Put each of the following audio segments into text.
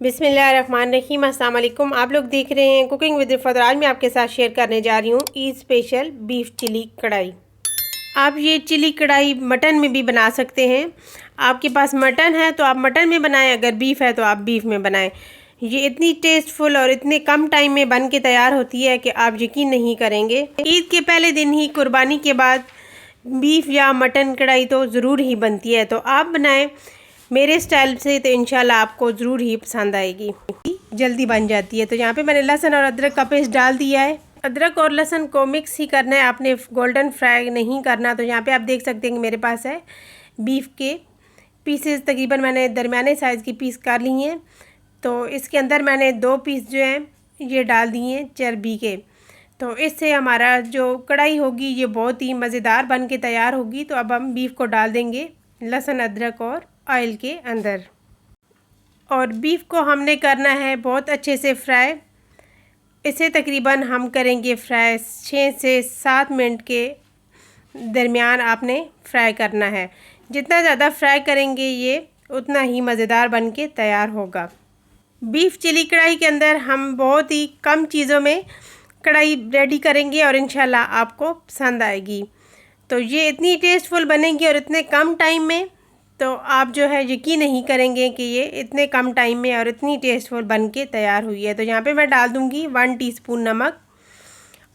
बिस्मिल्लाहिर्रहमानिर्रहीम। अस्सलाम वालेकुम। आप लोग देख रहे हैं कुकिंग विद रिफ़ा। आज मैं आपके साथ शेयर करने जा रही हूँ ईद स्पेशल बीफ चिली कढ़ाई। आप ये चिली कढ़ाई मटन में भी बना सकते हैं। आपके पास मटन है तो आप मटन में बनाएं, अगर बीफ है तो आप बीफ में बनाएं। ये इतनी टेस्टफुल और इतने कम टाइम में बन के तैयार होती है कि आप यकीन नहीं करेंगे। ईद के पहले दिन ही कुर्बानी के बाद बीफ या मटन कढ़ाई तो ज़रूर ही बनती है, तो आप बनाएं मेरे स्टाइल से, तो इंशाल्लाह आपको ज़रूर ही पसंद आएगी। जल्दी बन जाती है। तो यहाँ पे मैंने लहसुन और अदरक का पेस्ट डाल दिया है। अदरक और लहसुन को मिक्स ही करना है, आपने गोल्डन फ्राई नहीं करना। तो यहाँ पे आप देख सकते हैं कि मेरे पास है बीफ के पीसेस, तकरीबन मैंने दरमियाने साइज़ की पीस कर ली हैं। तो इसके अंदर मैंने 2 पीस जो हैं ये डाल दिए हैं चर्बी के। तो इससे हमारा जो कढ़ाई होगी ये बहुत ही मज़ेदार बन के तैयार होगी। तो अब हम बीफ को डाल देंगे लहसुन अदरक और ऑयल के अंदर, और बीफ को हमने करना है बहुत अच्छे से फ्राई। इसे तकरीबन हम करेंगे फ्राई 6 से 7 मिनट के दरमियान आपने फ्राई करना है। जितना ज़्यादा फ्राई करेंगे ये उतना ही मज़ेदार बन के तैयार होगा। बीफ चिली कढ़ाई के अंदर हम बहुत ही कम चीज़ों में कढ़ाई रेडी करेंगे और इंशाल्लाह आपको पसंद आएगी। तो ये इतनी टेस्टफुल बनेगी और इतने कम टाइम में, तो आप जो है यकीन नहीं करेंगे कि ये इतने कम टाइम में और इतनी टेस्टफुल बन के तैयार हुई है। तो यहाँ पे मैं डाल दूँगी 1 टीस्पून नमक,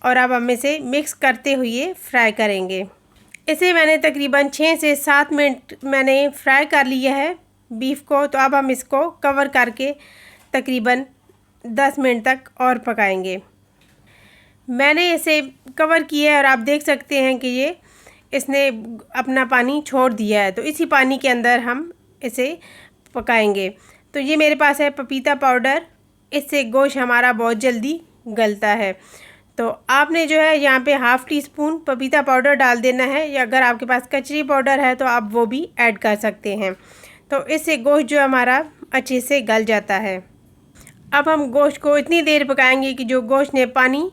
और अब हम इसे मिक्स करते हुए फ्राई करेंगे। इसे मैंने तकरीबन 6 से 7 मिनट मैंने फ्राई कर लिया है बीफ को। तो अब हम इसको कवर करके तकरीबन 10 मिनट तक और पकाएंगे। मैंने इसे कवर किया है और आप देख सकते हैं कि ये इसने अपना पानी छोड़ दिया है। तो इसी पानी के अंदर हम इसे पकाएंगे। तो ये मेरे पास है पपीता पाउडर, इससे गोश्त हमारा बहुत जल्दी गलता है। तो आपने जो है यहाँ पे 1/2 टीस्पून पपीता पाउडर डाल देना है, या अगर आपके पास कचरी पाउडर है तो आप वो भी ऐड कर सकते हैं। तो इससे गोश्त जो हमारा अच्छे से गल जाता है। अब हम गोश्त को इतनी देर पकाएंगे कि जो गोश्त ने पानी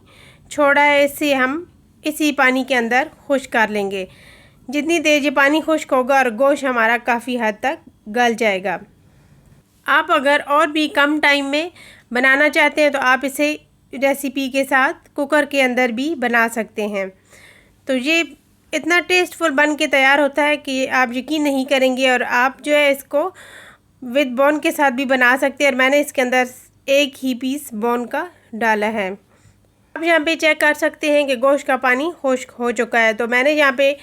छोड़ा है इसे हम इसी पानी के अंदर खुश्क कर लेंगे। जितनी देर ये पानी खुश्क होगा और गोश्त हमारा काफ़ी हद तक गल जाएगा। आप अगर और भी कम टाइम में बनाना चाहते हैं तो आप इसे रेसिपी के साथ कुकर के अंदर भी बना सकते हैं। तो ये इतना टेस्टफुल बन के तैयार होता है कि आप यकीन नहीं करेंगे, और आप जो है इसको विद बोन के साथ भी बना सकते हैं। और मैंने इसके अंदर 1 ही पीस बोन का डाला है। अब यहाँ पे चेक कर सकते हैं कि गोश्त का पानी खुश्क हो चुका है। तो मैंने यहाँ पे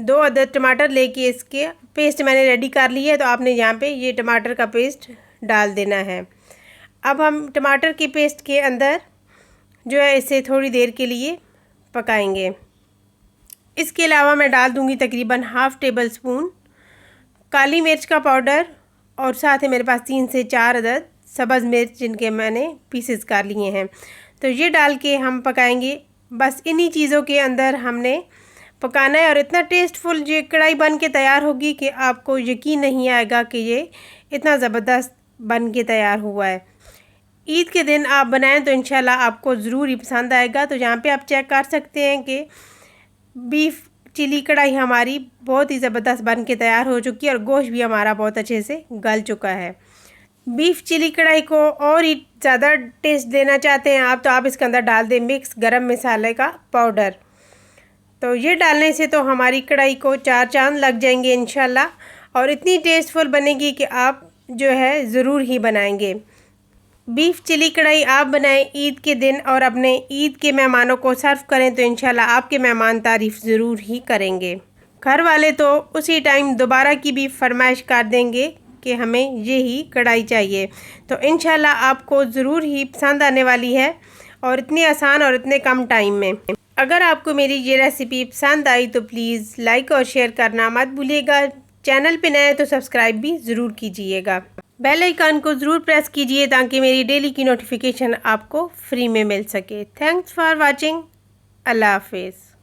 2 अदद टमाटर लेके इसके पेस्ट मैंने रेडी कर ली है। तो आपने यहाँ पे ये टमाटर का पेस्ट डाल देना है। अब हम टमाटर के पेस्ट के अंदर जो है इसे थोड़ी देर के लिए पकाएंगे। इसके अलावा मैं डाल दूँगी तकरीबन 1/2 टेबल स्पून काली मिर्च का पाउडर, और साथ ही मेरे पास 3 से 4 अदद सब्ज़ मिर्च जिनके मैंने पीसेस कर लिए हैं। तो ये डाल के हम पकाएंगे। बस इन्हीं चीज़ों के अंदर हमने पकाना है, और इतना टेस्टफुल ये कढ़ाई बन के तैयार होगी कि आपको यकीन नहीं आएगा कि ये इतना ज़बरदस्त बन के तैयार हुआ है। ईद के दिन आप बनाएं तो इंशाल्लाह आपको ज़रूर ही पसंद आएगा। तो यहाँ पे आप चेक कर सकते हैं कि बीफ चिली कढ़ाई हमारी बहुत ही ज़बरदस्त बन के तैयार हो चुकी है, और गोश्त भी हमारा बहुत अच्छे से गल चुका है। बीफ चिली कढ़ाई को और ही ज़्यादा टेस्ट देना चाहते हैं आप, तो आप इसके अंदर डाल दें मिक्स गरम मसाले का पाउडर। तो ये डालने से तो हमारी कढ़ाई को 4 चांद लग जाएंगे इंशाल्लाह, और इतनी टेस्टफुल बनेगी कि आप जो है ज़रूर ही बनाएंगे। बीफ चिली कढ़ाई आप बनाएं ईद के दिन, और अपने ईद के मेहमानों को सर्व करें तो इंशाल्लाह आपके मेहमान तारीफ़ ज़रूर ही करेंगे। घर वाले तो उसी टाइम दोबारा की भी फरमाइश कर देंगे कि हमें ये ही कढ़ाई चाहिए। तो इंशाल्लाह आपको ज़रूर ही पसंद आने वाली है, और इतनी आसान और इतने कम टाइम में। अगर आपको मेरी ये रेसिपी पसंद आई तो प्लीज़ लाइक और शेयर करना मत भूलिएगा। चैनल पे नए तो सब्सक्राइब भी ज़रूर कीजिएगा। बेल आइकन को ज़रूर प्रेस कीजिए ताकि मेरी डेली की नोटिफिकेशन आपको फ्री में मिल सके। Thanks for watching. अल्लाह हाफिज़।